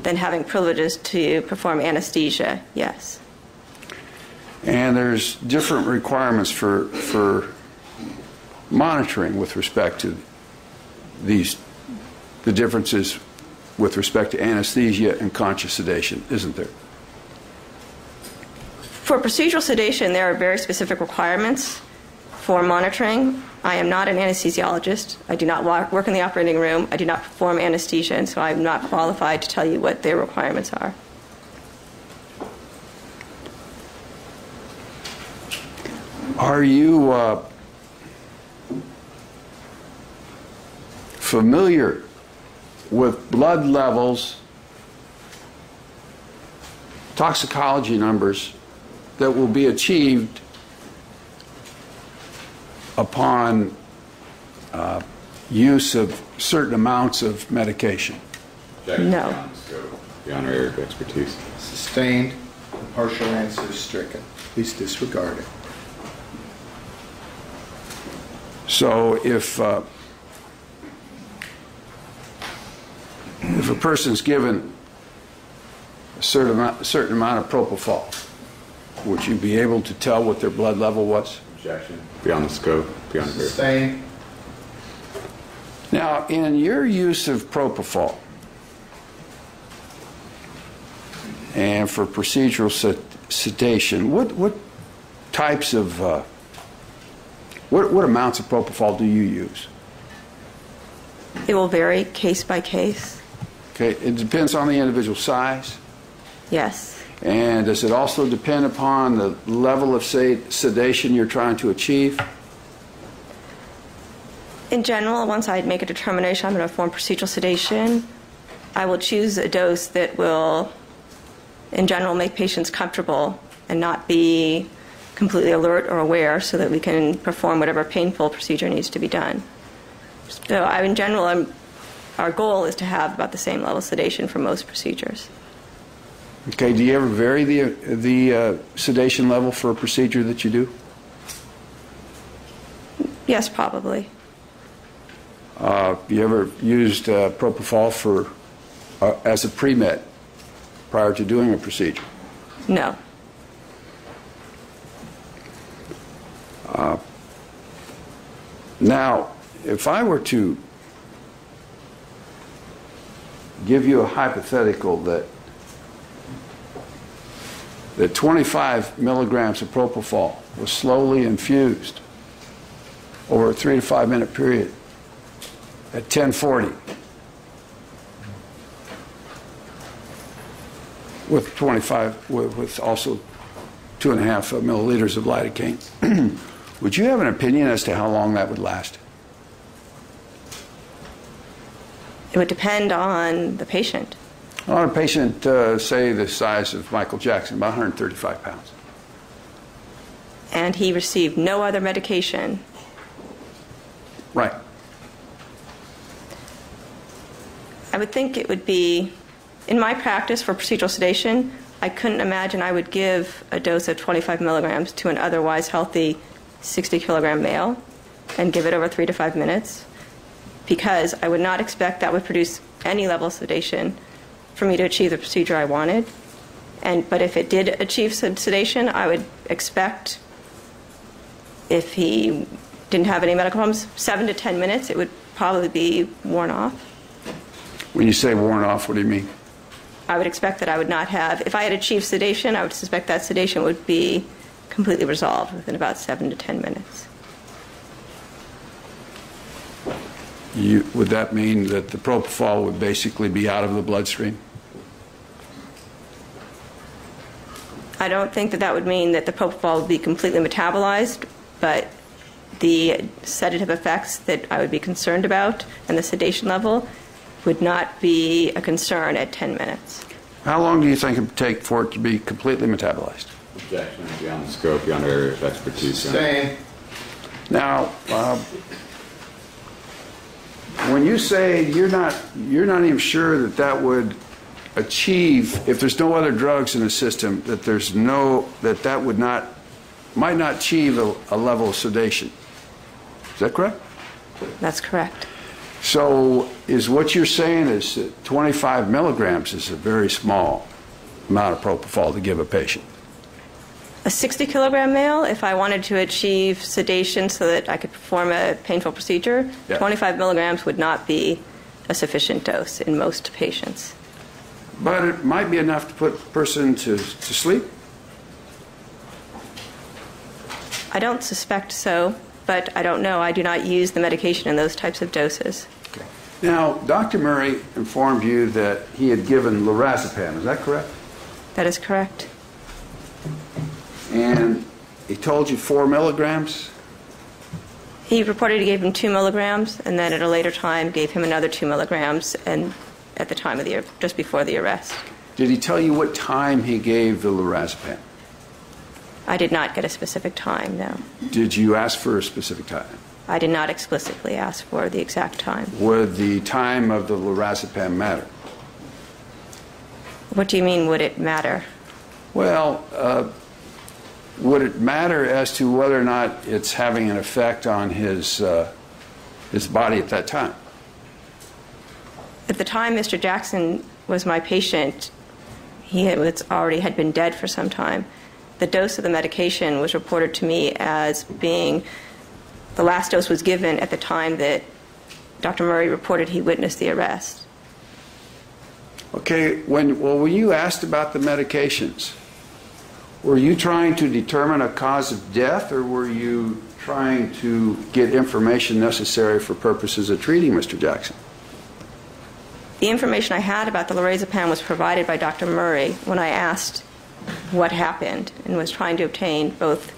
than having privileges to perform anesthesia, yes. And there's different requirements for monitoring with respect to the differences with respect to anesthesia and conscious sedation, isn't there? For procedural sedation, there are very specific requirements for monitoring. I am not an anesthesiologist. I do not work in the operating room. I do not perform anesthesia, and so I'm not qualified to tell you what their requirements are. Are you familiar with blood levels, toxicology numbers that will be achieved upon use of certain amounts of medication? No. Beyond our area of expertise. Sustained. Partial answer is stricken. Please disregard it. So if a person's given a certain amount of propofol, would you be able to tell what their blood level was? Objection. Beyond the scope. Beyond the Sustained. Now, in your use of propofol and for procedural sedation, what types of what amounts of propofol do you use? It will vary case by case. Okay, it depends on the individual size. Yes. And does it also depend upon the level of sedation you're trying to achieve? In general, once I make a determination I'm going to perform procedural sedation, I will choose a dose that will, in general, make patients comfortable and not be completely alert or aware so that we can perform whatever painful procedure needs to be done. So in general, our goal is to have about the same level of sedation for most procedures. Okay, do you ever vary the sedation level for a procedure that you do? Yes, probably. You ever used propofol for as a pre-med prior to doing a procedure? No. Now, if I were to give you a hypothetical that 25 milligrams of propofol was slowly infused over a 3 to 5 minute period at 1040 with 25 with also 2.5 milliliters of lidocaine, would you have an opinion as to how long that would last? It would depend on the patient. On a patient, say the size of Michael Jackson, about 135 pounds. And he received no other medication. Right. I would think it would be, in my practice for procedural sedation, I couldn't imagine I would give a dose of 25 milligrams to an otherwise healthy 60-kilogram male and give it over 3 to 5 minutes, because I would not expect that would produce any level of sedation for me to achieve the procedure I wanted. But if it did achieve sedation, I would expect, if he didn't have any medical problems, 7 to 10 minutes, it would probably be worn off. When you say worn off, what do you mean? I would expect that I would not have, if I had achieved sedation, I would suspect that sedation would be completely resolved within about 7 to 10 minutes. Would that mean that the propofol would basically be out of the bloodstream? I don't think that that would mean that the propofol would be completely metabolized, but the sedative effects that I would be concerned about and the sedation level would not be a concern at 10 minutes. How long do you think it would take for it to be completely metabolized? Objection. Beyond the scope, beyond our area of expertise. Sustained. Now, when you say you're not even sure that would achieve, if there's no other drugs in the system, that might not achieve a level of sedation. Is that correct? That's correct. So is what you're saying is that 25 milligrams is a very small amount of propofol to give a patient? A 60-kilogram male, if I wanted to achieve sedation so that I could perform a painful procedure, Yeah. 25 milligrams would not be a sufficient dose in most patients. But it might be enough to put a person to sleep? I don't suspect so, but I don't know. I do not use the medication in those types of doses. Now, Dr. Murray informed you that he had given lorazepam, is that correct? That is correct. And he told you 4 milligrams? He reported he gave him 2 milligrams, and then at a later time gave him another 2 milligrams, and at the time of just before the arrest. Did he tell you what time he gave the lorazepam? I did not get a specific time, no. Did you ask for a specific time? I did not explicitly ask for the exact time. Would the time of the lorazepam matter? What do you mean, would it matter? Well, would it matter as to whether or not it's having an effect on his body at that time? At the time Mr. Jackson was my patient, he already had been dead for some time. The dose of the medication was reported to me as being, the last dose was given at the time that Dr. Murray reported he witnessed the arrest. Okay, when you asked about the medications, were you trying to determine a cause of death, or were you trying to get information necessary for purposes of treating Mr. Jackson? The information I had about the lorazepam was provided by Dr. Murray when I asked what happened and was trying to obtain both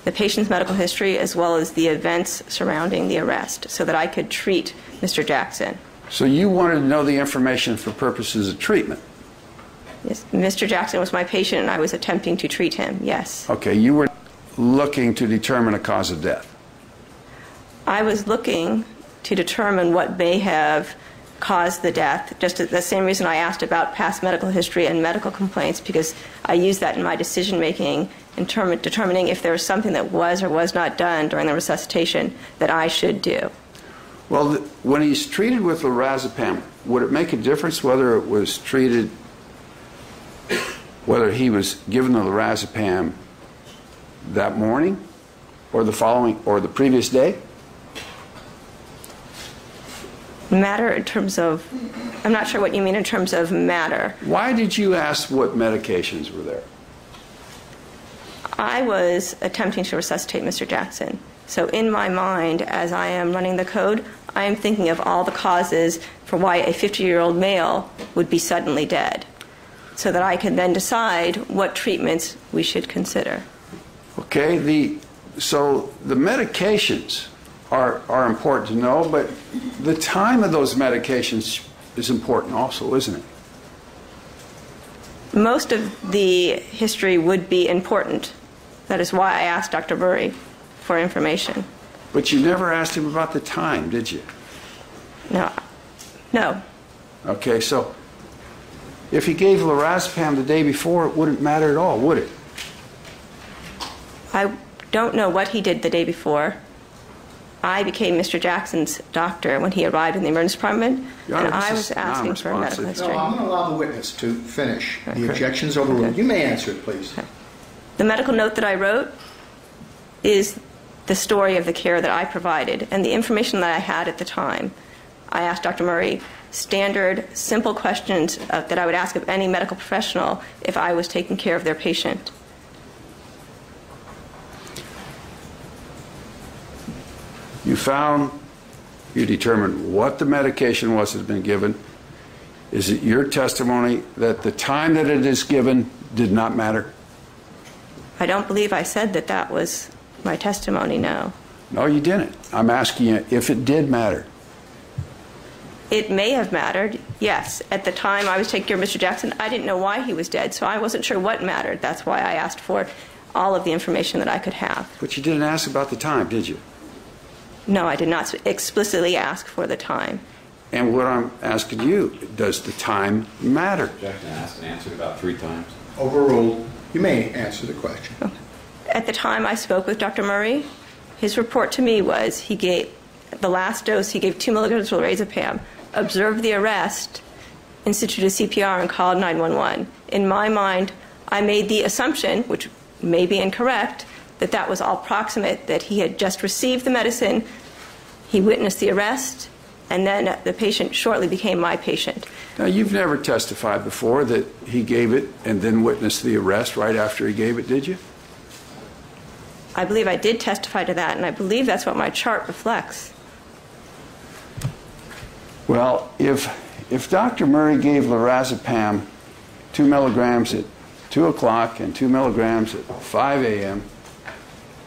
the patient's medical history as well as the events surrounding the arrest so that I could treat Mr. Jackson. So you wanted to know the information for purposes of treatment? Yes, Mr. Jackson was my patient and I was attempting to treat him, yes. Okay, you were looking to determine a cause of death. I was looking to determine what may have caused the death, just the same reason I asked about past medical history and medical complaints, because I use that in my decision-making in determining if there was something that was or was not done during the resuscitation that I should do. Well, when he's treated with lorazepam, would it make a difference whether it was treated, whether he was given the lorazepam that morning or the following or the previous day? Matter in terms of, I'm not sure what you mean in terms of matter. Why did you ask what medications were there? I was attempting to resuscitate Mr. Jackson. So in my mind, as I am running the code, I am thinking of all the causes for why a 50-year-old male would be suddenly dead, so that I can then decide what treatments we should consider. Okay, so the medications are important to know, but the time of those medications is important also, isn't it? Most of the history would be important. That is why I asked Dr. Murray for information. But you never asked him about the time, did you? No. Okay, so if he gave lorazepam the day before, it wouldn't matter at all, would it? I don't know what he did the day before. I became Mr. Jackson's doctor when he arrived in the emergency department, and I was asking for a medical history. No, I'm going to allow the witness to finish. Okay. The objection's overruled. Okay. You may answer it, please. Okay. The medical note that I wrote is the story of the care that I provided and the information that I had at the time. I asked Dr. Murray standard, simple questions that I would ask of any medical professional if I was taking care of their patient. You determined what the medication was that had been given. Is it your testimony that the time that it is given did not matter? I don't believe I said that that was my testimony, no. No, you didn't. I'm asking you if it did matter. It may have mattered, yes. At the time I was taking care of Mr. Jackson, I didn't know why he was dead, so I wasn't sure what mattered. That's why I asked for all of the information that I could have. But you didn't ask about the time, did you? No, I did not explicitly ask for the time. And what I'm asking you, does the time matter? Objection asked and answered about 3 times. Overruled. You may answer the question. At the time I spoke with Dr. Murray, his report to me was he gave the last dose, he gave 2 milligrams of lorazepam, observed the arrest, instituted CPR, and called 911. In my mind, I made the assumption, which may be incorrect, that that was all proximate, that he had just received the medicine, he witnessed the arrest, and then the patient shortly became my patient. Now, you've never testified before that he gave it and then witnessed the arrest right after he gave it, did you? I believe I did testify to that, and I believe that's what my chart reflects. Well, if Dr. Murray gave lorazepam 2 milligrams at 2 o'clock and 2 milligrams at 5 a.m.,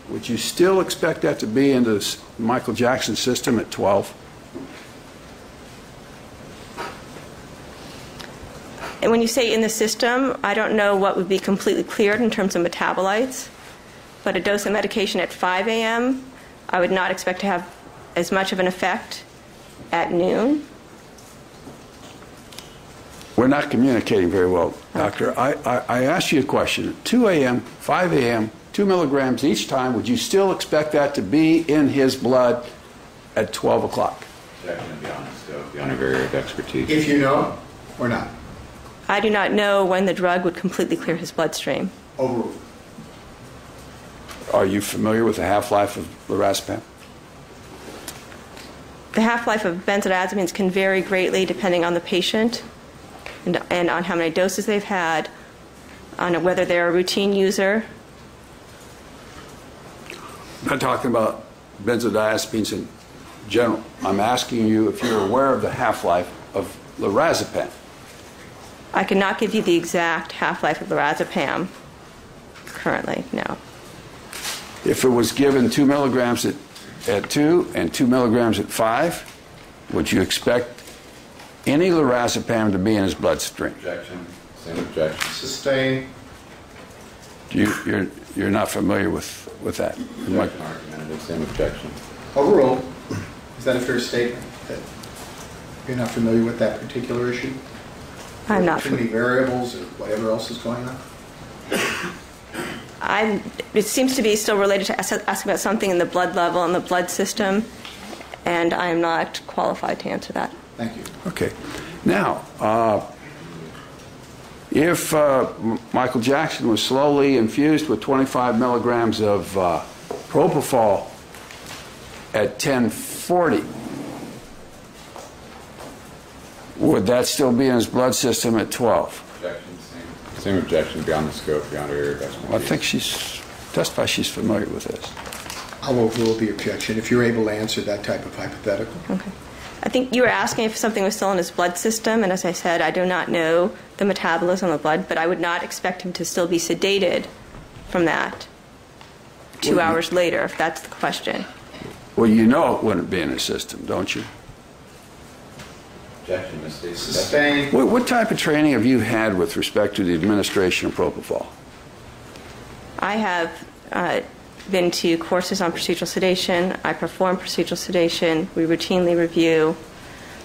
would you still expect that to be into the Michael Jackson system at 12? And when you say in the system, I don't know what would be completely cleared in terms of metabolites, but a dose of medication at 5 a.m., I would not expect to have as much of an effect at noon. We're not communicating very well, Doctor. I asked you a question. At 2 a.m., 5 a.m., 2 milligrams each time, would you still expect that to be in his blood at 12 o'clock? Objection, to be honest, beyond our area of expertise. If you know or not. I do not know when the drug would completely clear his bloodstream. Overruled. Are you familiar with the half-life of lorazepam? The half-life of benzodiazepines can vary greatly depending on the patient and on how many doses they've had, on whether they're a routine user. I'm not talking about benzodiazepines in general. I'm asking you if you're aware of the half-life of lorazepam. I cannot give you the exact half-life of lorazepam currently, no. If it was given 2 milligrams at 2 and 2 milligrams at 5, would you expect any lorazepam to be in his bloodstream? Objection. Same objection. Sustain. You're not familiar with that? Objection argumentative. Same objection. Overruled. Is that a fair statement? That you're not familiar with that particular issue? I'm not. Too many variables or whatever else is going on? It seems to be still related to asking about something in the blood level and the blood system, and I am not qualified to answer that. Thank you. Okay. Now, if Michael Jackson was slowly infused with 25 milligrams of propofol at 10:40, would that still be in his blood system at 12? Objection. Same objection, beyond the scope, beyond our area of expertise. Well, I think testifies she's familiar with this. I'll overrule the objection if you're able to answer that type of hypothetical. Okay. I think you were asking if something was still in his blood system, and as I said, I do not know the metabolism of blood, but I would not expect him to still be sedated from that 2 hours later, if that's the question. Well, you know it wouldn't be in his system, don't you? Objection, Ms. Stacy. Sustain. What type of training have you had with respect to the administration of propofol? I have been to courses on procedural sedation. I perform procedural sedation. We routinely review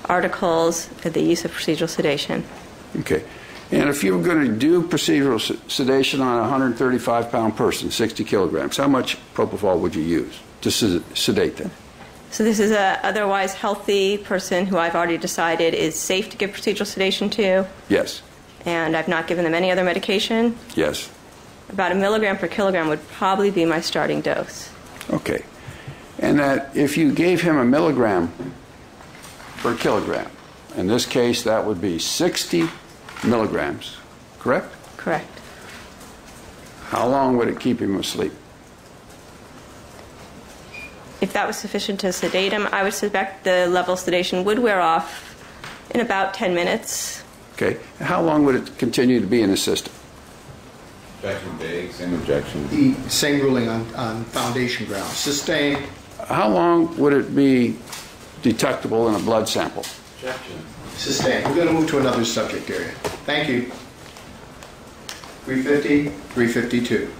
articles of the use of procedural sedation. Okay. And if you were going to do procedural sedation on a 135-pound person, 60 kilograms, how much propofol would you use to sedate them? So this is a otherwise healthy person who I've already decided is safe to give procedural sedation to. Yes. And I've not given them any other medication. Yes. About 1 milligram per kilogram would probably be my starting dose. Okay. And that if you gave him 1 milligram per kilogram, in this case that would be 60 milligrams, correct? Correct. How long would it keep him asleep? If that was sufficient to sedate him, I would suspect the level of sedation would wear off in about 10 minutes. Okay. How long would it continue to be in the system? Objection vague. Same objection. The same ruling on foundation grounds. Sustain. How long would it be detectable in a blood sample? Objection. Sustain. We're going to move to another subject area. Thank you. 350, 352.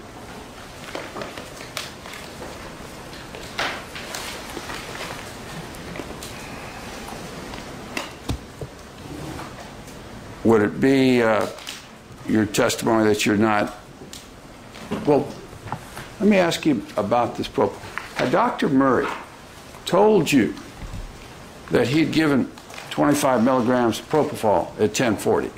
Would it be your testimony that you're not... Well, let me ask you about this propofol. Had Dr. Murray told you that he'd given 25 milligrams of propofol at 10:40.